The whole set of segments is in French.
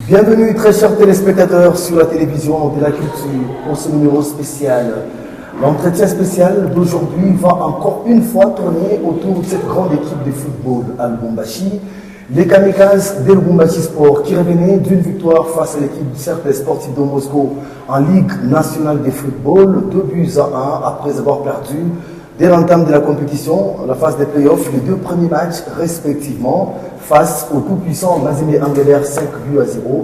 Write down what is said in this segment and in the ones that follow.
Bienvenue très chers téléspectateurs sur la télévision de la culture pour ce numéro spécial. L'entretien spécial d'aujourd'hui va encore une fois tourner autour de cette grande équipe de football à Lubumbashi, les Kamikazes de Lubumbashi Sport qui revenaient d'une victoire face à l'équipe du Cercle Sportif de Moscou en Ligue nationale de football, 2-1 après avoir perdu dès l'entame de la compétition, la phase des playoffs, les deux premiers matchs respectivement face au tout-puissant Mazembe Angleterre 5-0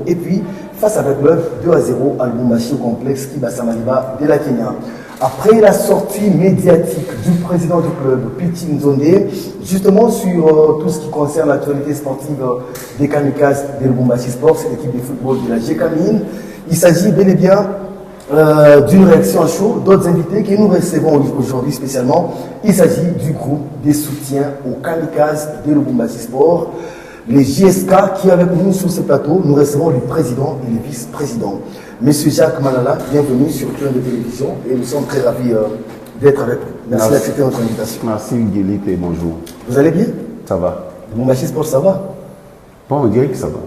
et puis face à le club 2-0 à Lubumbashi au complexe Kibasamaliba de la Kenya. Après la sortie médiatique du président du club, Piti Nzonde, justement sur tout ce qui concerne l'actualité sportive des Kamikazes de Lubumbashi Sport, cette équipe de football de la GKMIN, il s'agit bel et bien d'une réaction à chaud d'autres invités que nous recevons aujourd'hui spécialement. Il s'agit du groupe des soutiens aux Kamikazes de Lubumbashi Sport, les JSK, qui avec nous sur ce plateau, nous recevons le président et le vice-président. Monsieur Jacques Malala, bienvenue sur Plan de télévision et nous sommes très ravis d'être avec vous. Merci d'accepter notre invitation. Merci Guélit et bonjour. Vous allez bien? Ça va. Lubumbashi Sport, ça va? Bon, on dirait que ça va.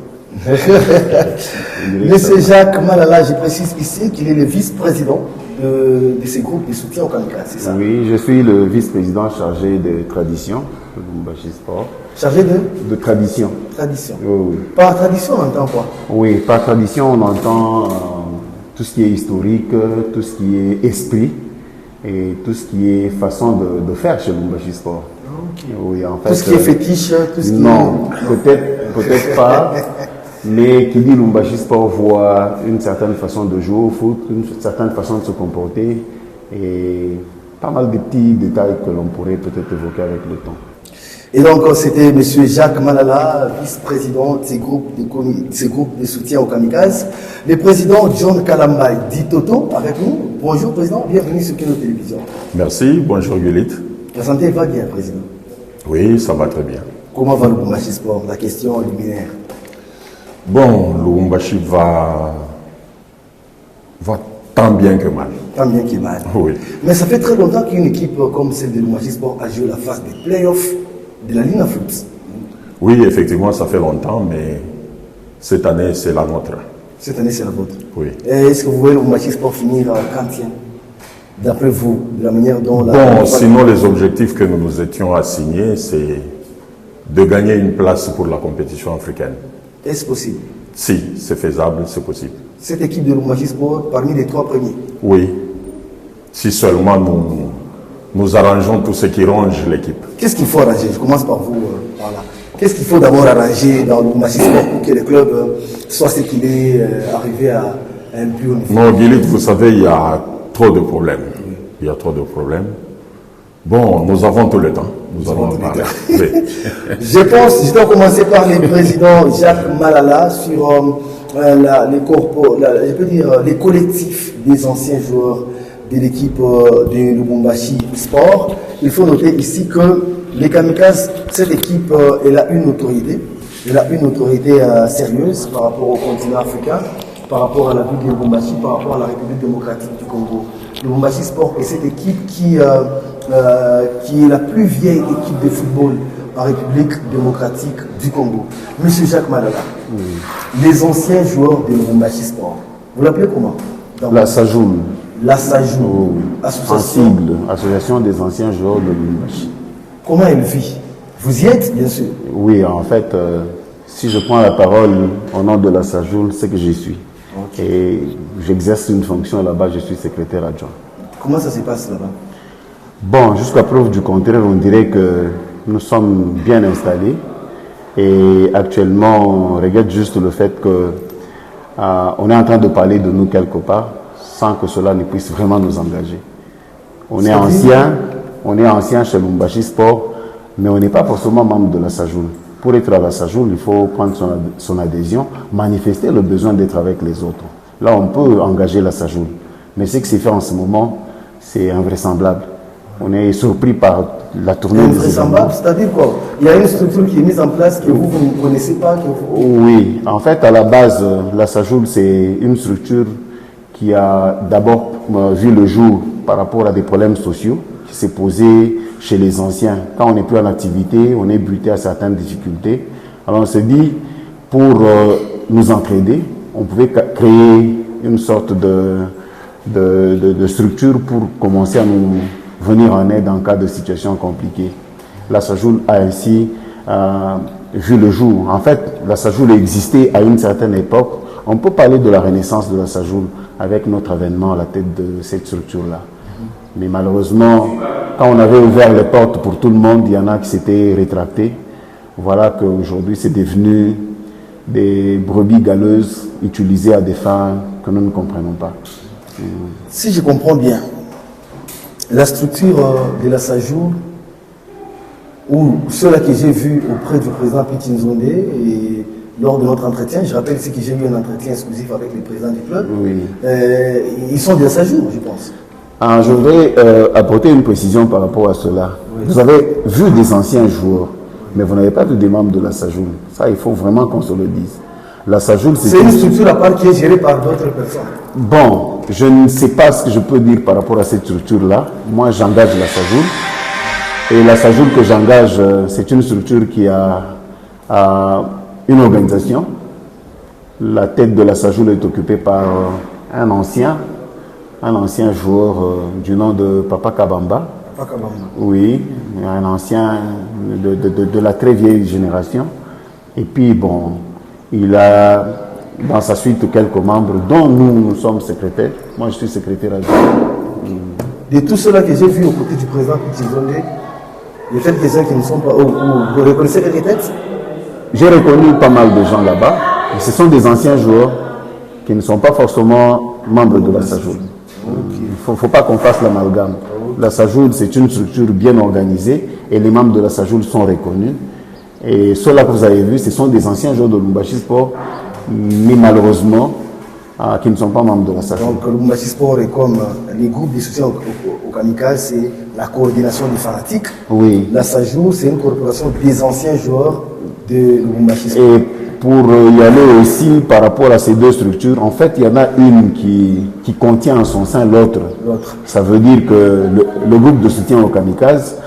Monsieur Jacques Malala, je précise ici qu'il est le vice-président de ces groupes de soutien au Kamikazes, c'est ça? Oui, je suis le vice-président chargé de tradition de Lubumbashi Sport. Chargé de tradition. Tradition. Oui. Par tradition, on entend quoi? Oui, par tradition, on entend tout ce qui est historique, tout ce qui est esprit et tout ce qui est façon de faire chez Lubumbashi Sport. Okay. Oui, en fait, tout ce qui est fétiche, tout ce qui non, peut-être pas. Mais qui dit Lubumbashi Sport voit une certaine façon de jouer au foot, une certaine façon de se comporter et pas mal de petits détails que l'on pourrait peut-être évoquer avec le temps. Et donc, c'était M. Jacques Malala, vice-président de ces groupes de soutien aux Kamikazes. Le président John Kalambay, dit Toto, avec nous. Bonjour, président, bienvenue sur Kino Télévision. Merci, bonjour Guélit. La santé va bien, président? Oui, ça va très bien. Comment va Lubumbashi Sport? La question liminaire. Bon, Lubumbashi va tant bien que mal. Tant bien que mal. Oui. Mais ça fait très longtemps qu'une équipe comme celle de Lubumbashi Sport a joué la phase des playoffs de la Ligue en foot. Oui, effectivement, ça fait longtemps, mais cette année, c'est la nôtre. Cette année, c'est la vôtre. Oui. Est-ce que vous voyez Lubumbashi Sport finir quantième, d'après vous, de la manière dont la... Bon, sinon, les objectifs que nous nous étions assignés, c'est de gagner une place pour la compétition africaine. Est-ce possible? Si, c'est faisable, c'est possible. Cette équipe de Lubumbashi Sport, parmi les trois premiers? Oui. Si seulement nous arrangeons tout ce qui ronge l'équipe. Qu'est-ce qu'il faut arranger? Je commence par vous. Voilà. Qu'est-ce qu'il faut d'abord arranger dans Lubumbashi Sport pour que le club soit ce qu'il est, arrivé à un plus haut niveau? Non, Guélit, vous savez, il y a trop de problèmes. Oui. Il y a trop de problèmes. Bon, nous avons tout le temps. Nous allons en parler. Oui. Je dois commencer par le président Jacques Malala sur les collectifs des anciens joueurs de l'équipe de Lubumbashi Sport. Il faut noter ici que les Kamikazes, cette équipe, elle a une autorité. Elle a une autorité sérieuse par rapport au continent africain, par rapport à la ville de Lubumbashi, par rapport à la République démocratique du Congo. Lubumbashi Sport est cette équipe qui est la plus vieille équipe de football en République démocratique du Congo. Monsieur Jacques Malala, les anciens joueurs de Lubumbashi Sport, vous l'appelez comment? La Sajoul. La Sajoul, association des anciens joueurs de Lubumbashi. Comment elle vit? Vous y êtes, bien sûr? Oui, en fait, si je prends la parole au nom de la Sajoul, c'est que j'y suis. Okay. Et j'exerce une fonction là-bas, je suis secrétaire adjoint. Comment ça se passe là-bas? Bon, jusqu'à preuve du contraire, on dirait que nous sommes bien installés. Et actuellement, on regrette juste le fait que on est en train de parler de nous quelque part, sans que cela ne puisse vraiment nous engager. On est ancien chez Lubumbashi Sport, mais on n'est pas forcément membre de la Sajoul. Pour être à la Sajoul, il faut prendre son adhésion, manifester le besoin d'être avec les autres. Là, on peut engager la Sajoul. Mais ce qui s'est fait en ce moment, c'est invraisemblable. On est surpris par la tournée des événements. C'est-à-dire quoi? Il y a une structure qui est mise en place que vous ne connaissez pas Oui, en fait, à la base, la Sajoul, c'est une structure qui a d'abord vu le jour par rapport à des problèmes sociaux qui s'est posé chez les anciens. Quand on n'est plus en activité, on est buté à certaines difficultés. Alors on s'est dit, pour nous entraider, on pouvait créer une sorte de structure pour commencer à nous venir en aide en cas de situation compliquée. La SAJOUL a ainsi vu le jour. En fait, la SAJOUL existait à une certaine époque. On peut parler de la renaissance de la SAJOUL avec notre avènement à la tête de cette structure-là. Mais malheureusement, quand on avait ouvert les portes pour tout le monde, il y en a qui s'étaient rétractés. Voilà qu'aujourd'hui, c'est devenu des brebis galeuses utilisées à des fins que nous ne comprenons pas. Si je comprends bien, la structure de la SAJOUL, ou cela que j'ai vu auprès du président Petit Nzonde et lors de notre entretien, je rappelle que j'ai eu un entretien exclusif avec le président du club, Oui. Ils sont de la SAJOUL, je pense. Alors, je voudrais apporter une précision par rapport à cela. Oui. Vous avez vu des anciens joueurs, mais vous n'avez pas vu des membres de la SAJOUL. Ça, il faut vraiment qu'on se le dise. La SAJOUL, c'est une structure à part qui est gérée par d'autres personnes. Bon, je ne sais pas ce que je peux dire par rapport à cette structure-là. Moi, j'engage la SAJOUL. Et la SAJOUL que j'engage, c'est une structure qui a une organisation. La tête de la SAJOUL est occupée par un ancien joueur du nom de Papa Kabamba. Papa Kabamba. Oui, un ancien de la très vieille génération. Et puis, bon, il a dans sa suite quelques membres dont nous sommes secrétaires. Moi, je suis secrétaire adjoint. De tout cela que j'ai vu aux côtés du président Petit Nzonde, il y a quelques-uns qui ne sont pas... vous reconnaissez les têtes? J'ai reconnu pas mal de gens là-bas. Ce sont des anciens joueurs qui ne sont pas forcément membres de la SAJOUL. Il ne faut pas qu'on fasse l'amalgame. La SAJOUL, c'est une structure bien organisée et les membres de la SAJOUL sont reconnus. Et ceux-là que vous avez vus, ce sont des anciens joueurs de Lubumbashi Sport, mais malheureusement, qui ne sont pas membres de la SAJOUL. Donc Lubumbashi Sport est comme les groupes de soutien au kamikaze, c'est la coordination des fanatiques. Oui. La SAJOUL, c'est une corporation des anciens joueurs de Lubumbashi Sport. Et pour y aller aussi par rapport à ces deux structures, en fait, il y en a une qui contient en son sein l'autre. Ça veut dire que le groupe de soutien au kamikaze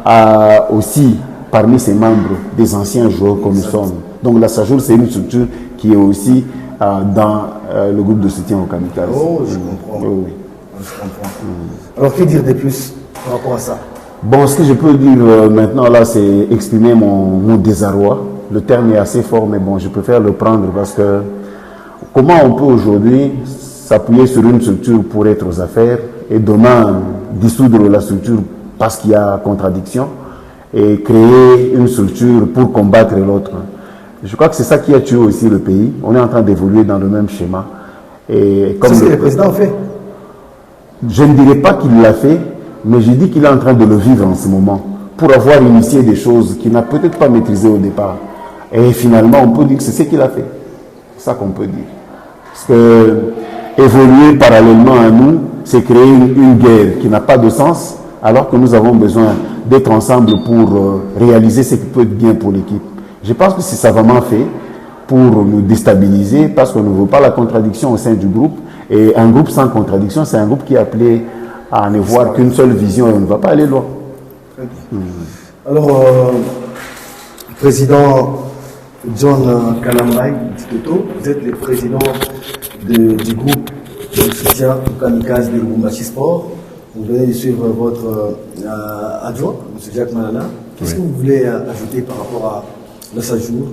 a aussi parmi ses membres des anciens joueurs comme nous sommes. Donc la SAJOUL, c'est une structure qui est aussi dans le groupe de soutien au kamikaze. Oh, je comprends. Oui. Je comprends. Alors, que dire de plus par rapport à ça? Bon, ce que je peux dire maintenant là, c'est exprimer mon désarroi. Le terme est assez fort, mais bon, je préfère le prendre parce que comment on peut aujourd'hui s'appuyer sur une structure pour être aux affaires et demain dissoudre la structure parce qu'il y a contradiction et créer une structure pour combattre l'autre. Je crois que c'est ça qui a tué aussi le pays. On est en train d'évoluer dans le même schéma. Et comme c'est ce que le président a fait. Je ne dirais pas qu'il l'a fait, mais je dis qu'il est en train de le vivre en ce moment pour avoir initié des choses qu'il n'a peut-être pas maîtrisées au départ. Et finalement, on peut dire que c'est ce qu'il a fait. C'est ça qu'on peut dire. Parce que évoluer parallèlement à nous, c'est créer une guerre qui n'a pas de sens, alors que nous avons besoin d'être ensemble pour réaliser ce qui peut être bien pour l'équipe. Je pense que c'est savamment fait pour nous déstabiliser, parce qu'on ne veut pas la contradiction au sein du groupe. Et un groupe sans contradiction, c'est un groupe qui est appelé à ne voir qu'une seule vision et on ne va pas aller loin. Très bien. Alors, président John Kalambai Tito, vous êtes le président du groupe de soutien au kamikaze de Lubumbashi Sport. Vous venez de suivre votre adjoint, M. Jacques Malala. Qu'est-ce que vous voulez ajouter par rapport à la SAJOUL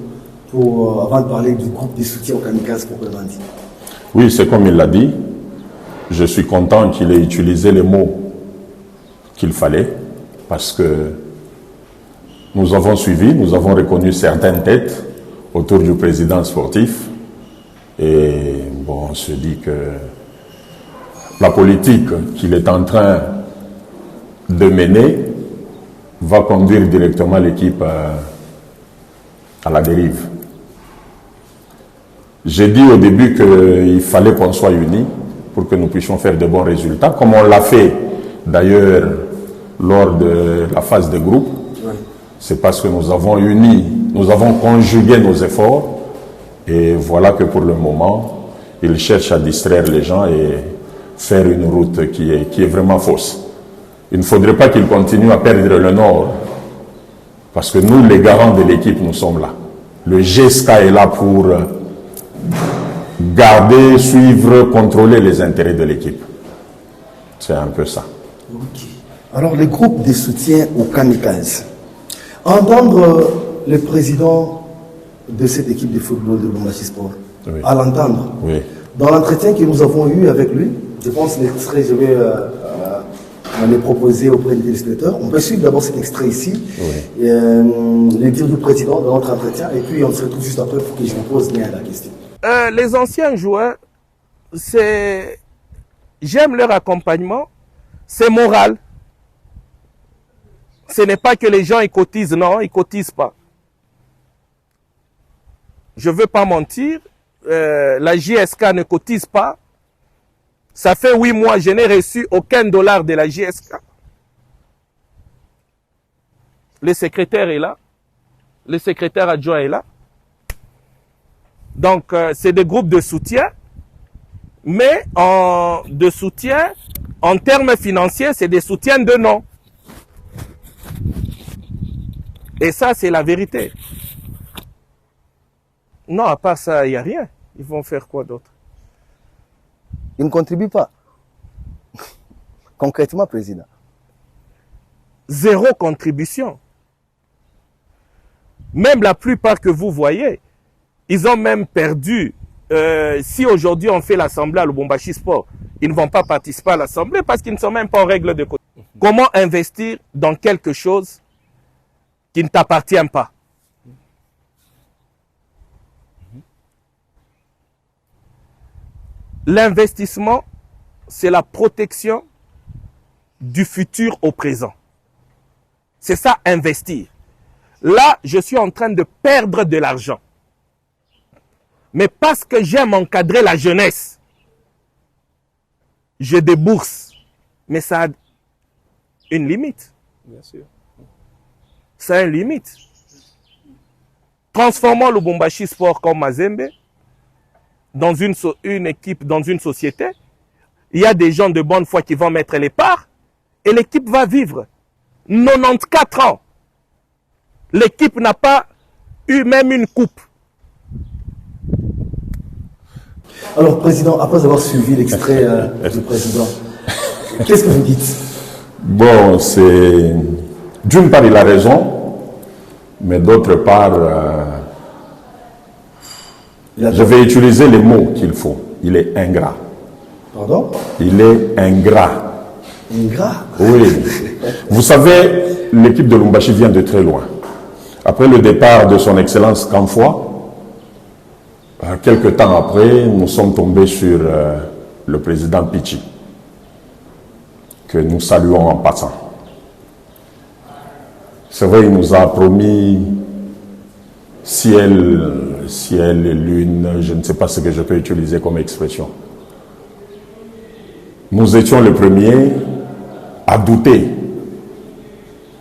avant de parler du groupe de soutien au kamikaze proprement dit? Oui, c'est comme il l'a dit. Je suis content qu'il ait utilisé les mots qu'il fallait parce que nous avons suivi, nous avons reconnu certaines têtes autour du président sportif et bon, on se dit que la politique qu'il est en train de mener va conduire directement l'équipe à la dérive. J'ai dit au début qu'il fallait qu'on soit unis pour que nous puissions faire de bons résultats, comme on l'a fait d'ailleurs lors de la phase de groupe. C'est parce que nous avons uni, nous avons conjugué nos efforts et voilà que pour le moment, ils cherchent à distraire les gens et faire une route qui est vraiment fausse. Il ne faudrait pas qu'ils continuent à perdre le nord parce que nous, les garants de l'équipe, nous sommes là. Le GSK est là pour garder, suivre, contrôler les intérêts de l'équipe. C'est un peu ça. Okay. Alors, les groupes de soutien au Kamikaze. Entendre le président de cette équipe de football de Lubumbashi Sport, Oui. à l'entendre, Oui. dans l'entretien que nous avons eu avec lui, je pense l'extrait, je vais le proposer auprès des téléspectateurs. On peut suivre d'abord cet extrait ici, Oui. les dires du président dans notre entretien, et puis on se retrouve juste après pour que je vous pose bien la question. Les anciens joueurs, j'aime leur accompagnement, c'est moral. Ce n'est pas que les gens ils cotisent, non, ils cotisent pas. Je ne veux pas mentir, la JSK ne cotise pas. Ça fait 8 mois, je n'ai reçu aucun dollar de la JSK. Le secrétaire est là, le secrétaire adjoint est là. Donc, c'est des groupes de soutien, mais de soutien, en termes financiers, c'est des soutiens de nom. Et ça, c'est la vérité. Non, à part ça, il n'y a rien. Ils vont faire quoi d'autre? Ils ne contribuent pas. Concrètement, président. Zéro contribution. Même la plupart que vous voyez, ils ont même perdu. Si aujourd'hui on fait l'assemblée à Lubumbashi Sport, ils ne vont pas participer à l'assemblée parce qu'ils ne sont même pas en règle de côté. Comment investir dans quelque chose qui ne t'appartient pas? L'investissement, c'est la protection du futur au présent. C'est ça, investir. Là, je suis en train de perdre de l'argent. Mais parce que j'aime encadrer la jeunesse, je débourse. Mais ça a une limite. Bien sûr. Ça a une limite. Transformons le Lubumbashi Sport comme Mazembe dans une équipe, dans une société. Il y a des gens de bonne foi qui vont mettre les parts et l'équipe va vivre. 94 ans. L'équipe n'a pas eu même une coupe. Alors, président, après avoir suivi l'extrait du président, qu'est-ce que vous dites? Bon, c'est... D'une part, il a raison, mais d'autre part, je vais utiliser les mots qu'il faut. Il est ingrat. Pardon? Il est ingrat. Ingrat? Oui. Vous savez, l'équipe de Lubumbashi vient de très loin. Après le départ de son Excellence Kamfoua, quelques temps après, nous sommes tombés sur le président Pichi, que nous saluons en passant. C'est vrai, il nous a promis ciel et lune, je ne sais pas ce que je peux utiliser comme expression. Nous étions les premiers à douter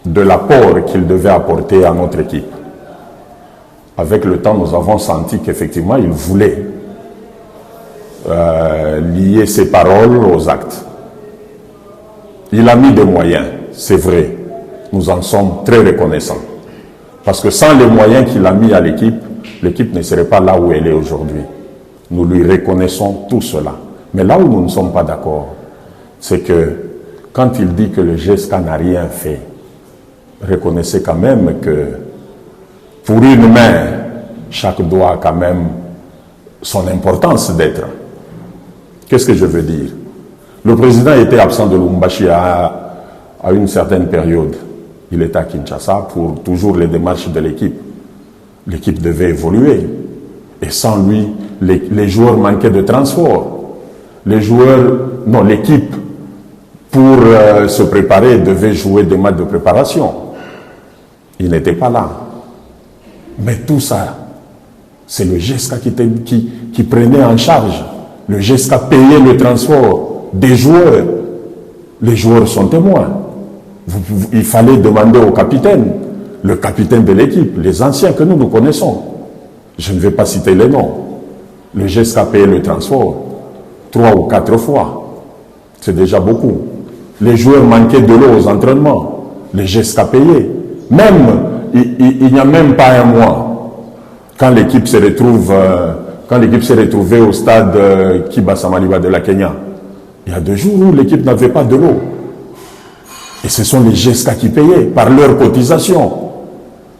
de l'apport qu'il devait apporter à notre équipe. Avec le temps, nous avons senti qu'effectivement, il voulait lier ses paroles aux actes. Il a mis des moyens, c'est vrai. Nous en sommes très reconnaissants. Parce que sans les moyens qu'il a mis à l'équipe, l'équipe ne serait pas là où elle est aujourd'hui. Nous lui reconnaissons tout cela. Mais là où nous ne sommes pas d'accord, c'est que quand il dit que le GSK n'a rien fait, reconnaissez quand même que pour une main, chaque doigt a quand même son importance d'être. Qu'est-ce que je veux dire? Le président était absent de Lubumbashi à une certaine période. Il était à Kinshasa pour toujours les démarches de l'équipe. L'équipe devait évoluer. Et sans lui, les joueurs manquaient de transport. L'équipe, pour se préparer, devait jouer des matchs de préparation. Il n'était pas là. Mais tout ça, c'est le GSK qui prenait en charge. Le GSK payait le transport des joueurs. Les joueurs sont témoins. Il fallait demander au capitaine, le capitaine de l'équipe, les anciens que nous connaissons. Je ne vais pas citer les noms. Le GSK payait le transport 3 ou 4 fois. C'est déjà beaucoup. Les joueurs manquaient de l'eau aux entraînements. Le GSK payait. Même, il n'y a même pas un mois, quand l'équipe se retrouve quand l'équipe s'est retrouvée au stade Kibasa Maliba de la Kenya, il y a 2 jours où l'équipe n'avait pas de l'eau. Et ce sont les GESCA qui payaient par leur cotisation.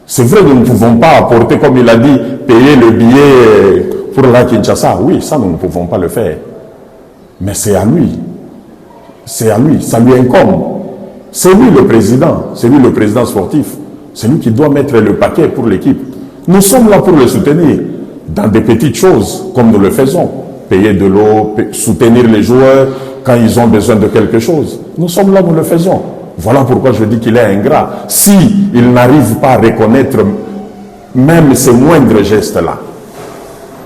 C'est vrai, nous ne pouvons pas apporter, comme il a dit, payer le billet pour la Kinshasa. Oui, ça, nous ne pouvons pas le faire. Mais c'est à lui. C'est à lui. Ça lui incombe. C'est lui le président. C'est lui le président sportif. C'est lui qui doit mettre le paquet pour l'équipe. Nous sommes là pour le soutenir. Dans des petites choses, comme nous le faisons. Payer de l'eau, soutenir les joueurs quand ils ont besoin de quelque chose. Nous sommes là, nous le faisons. Voilà pourquoi je dis qu'il est ingrat. Si il n'arrive pas à reconnaître même ces moindres gestes-là,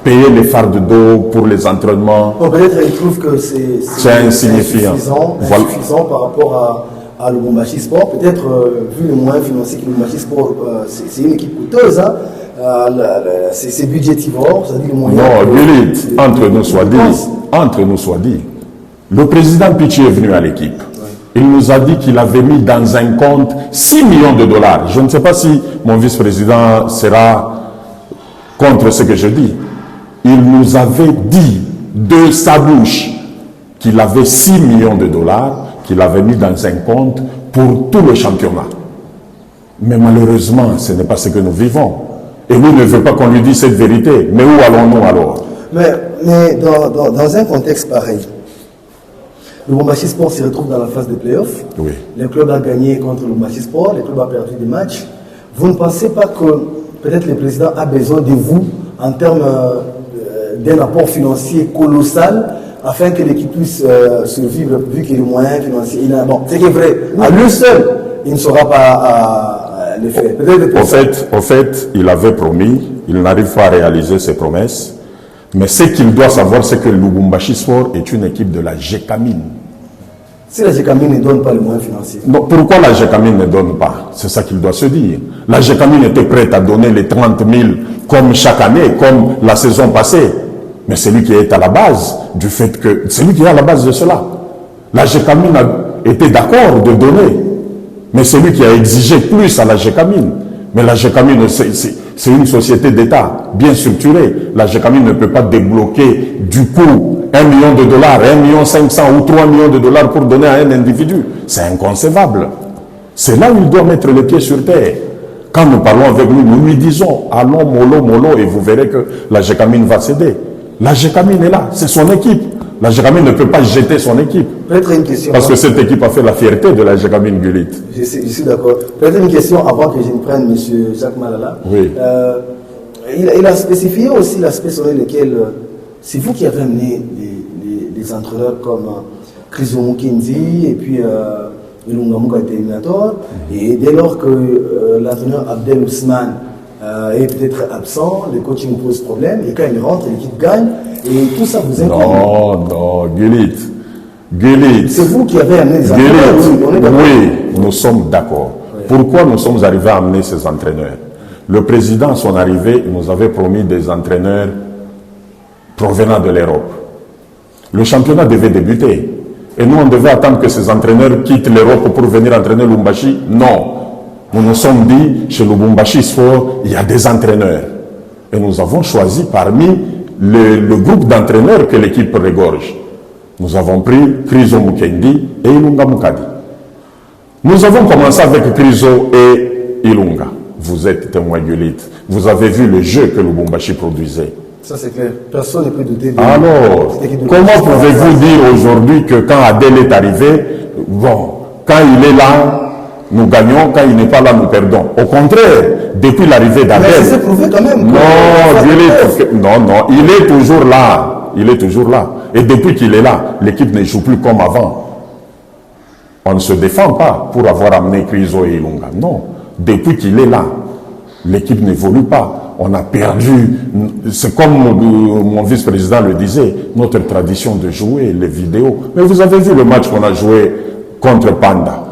payer les fardes d'eau pour les entraînements. Bon, peut-être il trouve que c'est insignifiant. Insuffisant par rapport à Lubumbashi Sport. Peut-être, vu les moyens financiers que Lubumbashi Sport, c'est une équipe coûteuse, hein. C'est budgétivore, ça dit les moyens. Non, Gulit, entre nous soit dit, le président Pichi est venu à l'équipe. Il nous a dit qu'il avait mis dans un compte 6 millions de dollars. Je ne sais pas si mon vice-président sera contre ce que je dis. Il nous avait dit de sa bouche qu'il avait 6 millions de dollars qu'il avait mis dans un compte pour tout le championnat. Mais malheureusement, ce n'est pas ce que nous vivons. Et lui ne veut pas qu'on lui dise cette vérité. Mais où allons-nous alors? Mais dans un contexte pareil, le Lubumbashi Sport se retrouve dans la phase de play-off. Oui. Le club a gagné contre le Lubumbashi Sport, le club a perdu des matchs. Vous ne pensez pas que peut-être le président a besoin de vous en termes d'un apport financier colossal afin que l'équipe puisse survivre, vu qu'il y a les moyens financiers. Bon, c'est vrai, à lui seul, il ne saura pas le faire. Au fait, il avait promis, il n'arrive pas à réaliser ses promesses. Mais ce qu'il doit savoir, c'est que le Lubumbashi Sport est une équipe de la GECAMINE. Si la GECAMINE ne donne pas les moyens financiers. Donc pourquoi la GECAMINE ne donne pas? C'est ça qu'il doit se dire. La GECAMINE était prête à donner les 30 000 comme chaque année, comme la saison passée. Mais c'est lui qui est à la base du fait que... C'est lui qui est à la base de cela. La GECAMINE a été d'accord de donner. Mais c'est lui qui a exigé plus à la GECAMINE. Mais la GECAMINE, c'est une société d'État bien structurée. La GECAMINE ne peut pas débloquer du coup 1 million de dollars, 1,5 million ou 3 millions de dollars pour donner à un individu. C'est inconcevable. C'est là où il doit mettre les pieds sur terre. Quand nous parlons avec lui, nous lui disons « Allons mollo, et vous verrez que la GECAMINE va céder ». La GECAMINE est là, c'est son équipe. La GECAMINE ne peut pas jeter son équipe. Peut-être une question. Parce que cette équipe a fait la fierté de la GECAMINE Gulit. Je suis d'accord. Peut-être une question avant que je ne prenne M. Jacques Malala. Oui. Il a spécifié aussi l'aspect sur lequel c'est vous qui avez amené des entraîneurs comme Chris Mukendi et puis Ilunga Muka Terminator. Et dès lors que l'entraîneur Abdel Ousmane est peut-être absent, le coaching pose problème. Et quand il rentre, l'équipe gagne. Et tout ça vous incombe. Non, Gulit. C'est vous qui avez amené des entraîneurs. Oui, nous sommes d'accord. Oui. Pourquoi nous sommes arrivés à amener ces entraîneurs? Le président, à son arrivée, nous avait promis des entraîneurs provenant de l'Europe. Le championnat devait débuter. Et nous, on devait attendre que ces entraîneurs quittent l'Europe pour venir entraîner Lubumbashi. Non. Nous nous sommes dit, chez Lubumbashi Sport, il y a des entraîneurs. Et nous avons choisi parmi le groupe d'entraîneurs que l'équipe regorge. Nous avons pris Krizo Mukendi et Ilunga Mukadi. Nous avons commencé avec Krizo et Ilunga. Vous êtes témoin Gulit. Vous avez vu le jeu que Lubumbashi produisait. Ça c'est clair. Personne ne peut douter de... Alors, comment pouvez-vous dire aujourd'hui que quand Adel est arrivé, bon, quand il est là, nous gagnons, quand il n'est pas là, nous perdons. Au contraire, depuis l'arrivée d'Adel... Mais ça s'est prouvé quand même. Non, il est toujours là. Il est toujours là. Et depuis qu'il est là, l'équipe ne joue plus comme avant. On ne se défend pas pour avoir amené Krizo et Ilunga. Non. Depuis qu'il est là, l'équipe n'évolue pas. On a perdu, c'est comme mon vice-président le disait, notre tradition de jouer, les vidéos. Mais vous avez vu le match qu'on a joué contre Panda,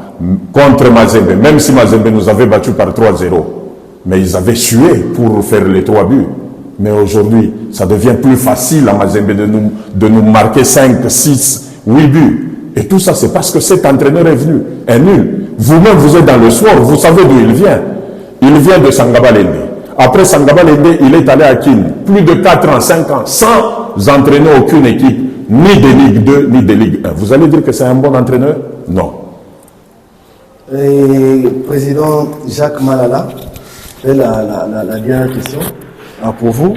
contre Mazembe, même si Mazembe nous avait battus par 3-0. Mais ils avaient sué pour faire les 3 buts. Mais aujourd'hui, ça devient plus facile à Mazembe de nous marquer 5, 6, 8 buts. Et tout ça, c'est parce que cet entraîneur est venu, est nul. Vous-même, vous êtes dans le sport, vous savez d'où il vient. Il vient de Sangabalende. Après Sangaba Lende, il est allé à Kin. Plus de 4 ans, 5 ans, sans entraîner aucune équipe, ni de Ligue 2, ni de Ligue 1. Vous allez dire que c'est un bon entraîneur? Non. Et président Jacques Malala, la dernière question pour vous.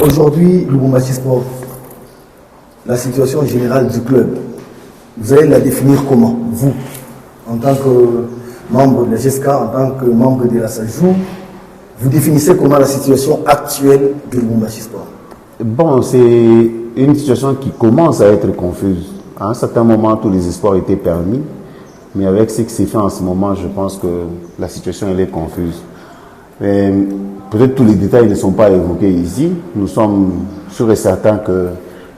Aujourd'hui, Lubumbashi Sport, la situation générale du club, vous allez la définir comment? Vous, en tant que membre de la GESCA, en tant que membre de la SAJou, vous définissez comment la situation actuelle de Lubumbashi Sport? Bon, c'est une situation qui commence à être confuse. À un certain moment, tous les espoirs étaient permis, mais avec ce qui s'est fait en ce moment, je pense que la situation elle est confuse. Peut-être tous les détails ne sont pas évoqués ici. Nous sommes sûrs et certains que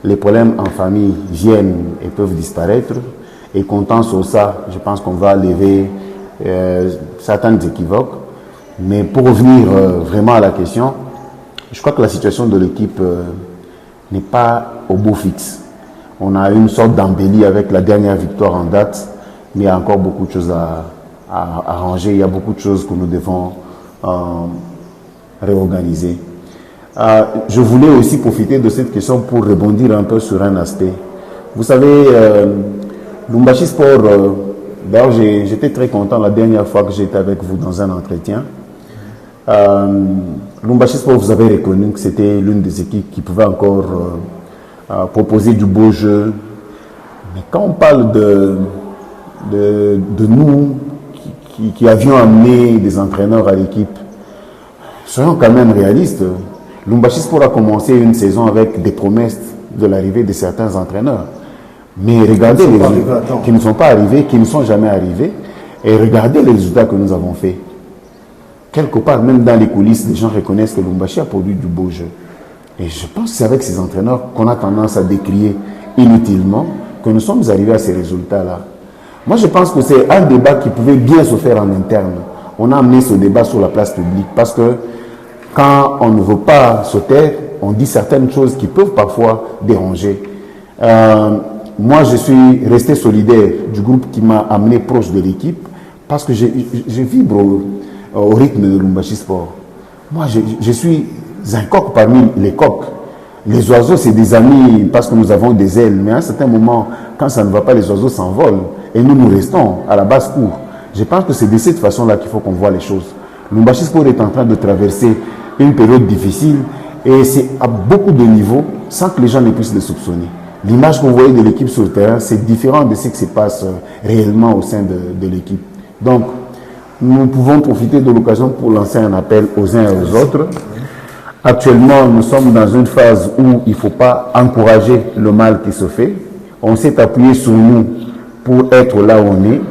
les problèmes en famille viennent et peuvent disparaître. Et comptant sur ça, je pense qu'on va lever certaines équivoques. Mais pour revenir vraiment à la question, je crois que la situation de l'équipe n'est pas au beau fixe. On a une sorte d'embellie avec la dernière victoire en date, mais il y a encore beaucoup de choses à arranger. Il y a beaucoup de choses que nous devons réorganiser. Je voulais aussi profiter de cette question pour rebondir un peu sur un aspect. Vous savez, Lubumbashi Sport, d'ailleurs j'étais très content la dernière fois que j'étais avec vous dans un entretien. Lubumbashi Sport, vous avez reconnu que c'était l'une des équipes qui pouvait encore proposer du beau jeu. Mais quand on parle de nous qui avions amené des entraîneurs à l'équipe, soyons quand même réalistes. Lubumbashi Sport a commencé une saison avec des promesses de l'arrivée de certains entraîneurs. Mais regardez les résultats qui ne sont pas arrivés, qui ne sont jamais arrivés, et regardez les résultats que nous avons faits. Quelque part, même dans les coulisses, les gens reconnaissent que Lubumbashi a produit du beau jeu. Et je pense que c'est avec ces entraîneurs qu'on a tendance à décrier inutilement que nous sommes arrivés à ces résultats-là. Moi, je pense que c'est un débat qui pouvait bien se faire en interne. On a amené ce débat sur la place publique parce que quand on ne veut pas se taire, on dit certaines choses qui peuvent parfois déranger. Moi, je suis resté solidaire du groupe qui m'a amené proche de l'équipe parce que je vibre au rythme de Lubumbashi Sport. Moi, je suis un coq parmi les coqs. Les oiseaux, c'est des amis parce que nous avons des ailes. Mais à un certain moment, quand ça ne va pas, les oiseaux s'envolent. Et nous restons à la basse-cour. Je pense que c'est de cette façon-là qu'il faut qu'on voit les choses. Lubumbashi Sport est en train de traverser une période difficile et c'est à beaucoup de niveaux sans que les gens ne puissent le soupçonner. L'image que vous voyez de l'équipe sur le terrain, c'est différent de ce qui se passe réellement au sein de l'équipe. Donc, nous pouvons profiter de l'occasion pour lancer un appel aux uns et aux autres. Actuellement, nous sommes dans une phase où il ne faut pas encourager le mal qui se fait. On s'est appuyé sur nous pour être là où on est.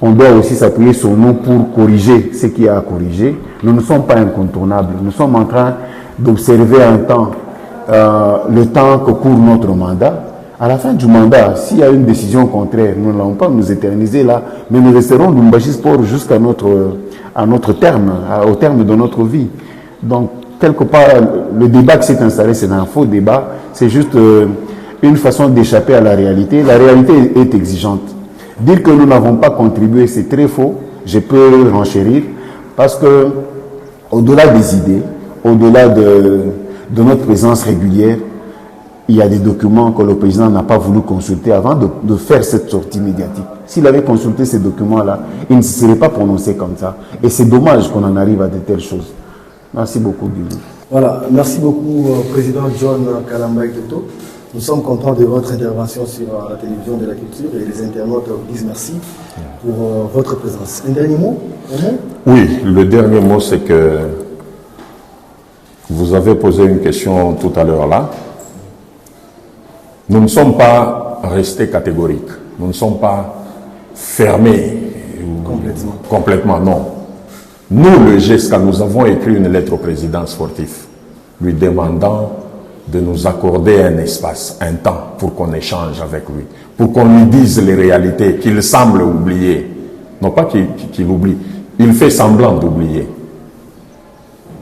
On doit aussi s'appuyer sur nous pour corriger ce qu'il y a à corriger. Nous ne sommes pas incontournables. Nous sommes en train d'observer un temps, le temps que court notre mandat. À la fin du mandat, s'il y a une décision contraire, nous n'allons pas nous éterniser là, mais nous resterons Lubumbashi Sport jusqu'à notre terme, au terme de notre vie. Donc, quelque part, le débat qui s'est installé, c'est un faux débat. C'est juste une façon d'échapper à la réalité. La réalité est exigeante. Dire que nous n'avons pas contribué, c'est très faux. Je peux renchérir parce que, au-delà des idées, au-delà de notre présence régulière, il y a des documents que le président n'a pas voulu consulter avant de faire cette sortie médiatique. S'il avait consulté ces documents-là, il ne se serait pas prononcé comme ça. Et c'est dommage qu'on en arrive à de telles choses. Merci beaucoup, Billy. Voilà, merci beaucoup, Président John Kalamba-Etoto. Nous sommes contents de votre intervention sur la télévision de la culture et les internautes vous disent merci pour votre présence. Un dernier mot? Oui, le dernier mot, c'est que vous avez posé une question tout à l'heure là. Nous ne sommes pas restés catégoriques. Nous ne sommes pas fermés complètement, non. Nous, le GESCA, nous avons écrit une lettre au président sportif lui demandant de nous accorder un espace, un temps pour qu'on échange avec lui, pour qu'on lui dise les réalités qu'il semble oublier. Non pas qu'il oublie, il fait semblant d'oublier.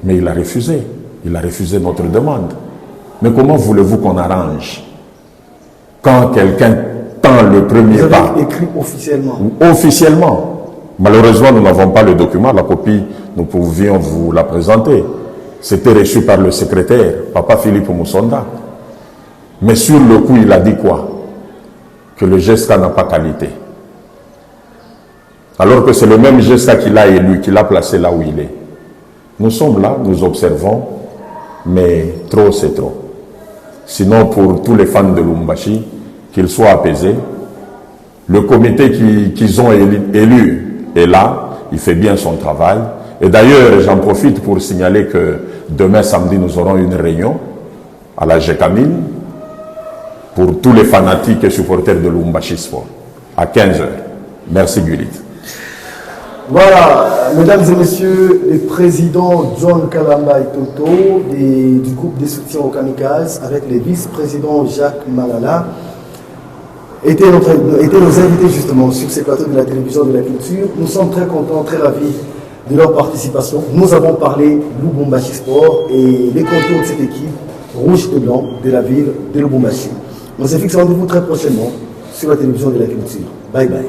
Mais il a refusé notre demande. Mais comment voulez-vous qu'on arrange quand quelqu'un tend le premier pas? Vous avez écrit officiellement? Officiellement. Malheureusement, nous n'avons pas le document. La copie, nous pouvions vous la présenter. C'était reçu par le secrétaire, Papa Philippe Moussonda. Mais sur le coup, il a dit quoi? Que le GESCA n'a pas qualité. Alors que c'est le même GESCA qu'il a élu, qu'il a placé là où il est. Nous sommes là, nous observons, mais trop c'est trop. Sinon, pour tous les fans de Lubumbashi, qu'ils soient apaisés. Le comité qu'ils ont élu est là, il fait bien son travail. Et d'ailleurs, j'en profite pour signaler que demain samedi, nous aurons une réunion à la GECAMIN pour tous les fanatiques et supporters de Lubumbashi Sport, à 15h. Merci Gulit. Voilà, mesdames et messieurs, les présidents John Kalamba et Toto du groupe de soutien au Kamikaze avec les vice-présidents Jacques Malala étaient nos invités justement sur ces plateaux de la télévision de la culture. Nous sommes très contents, très ravis de leur participation. Nous avons parlé Lubumbashi Sport et les contours de cette équipe rouge et blanc de la ville de Lubumbashi. On se fixe rendez-vous très prochainement sur la télévision de la culture. Bye bye.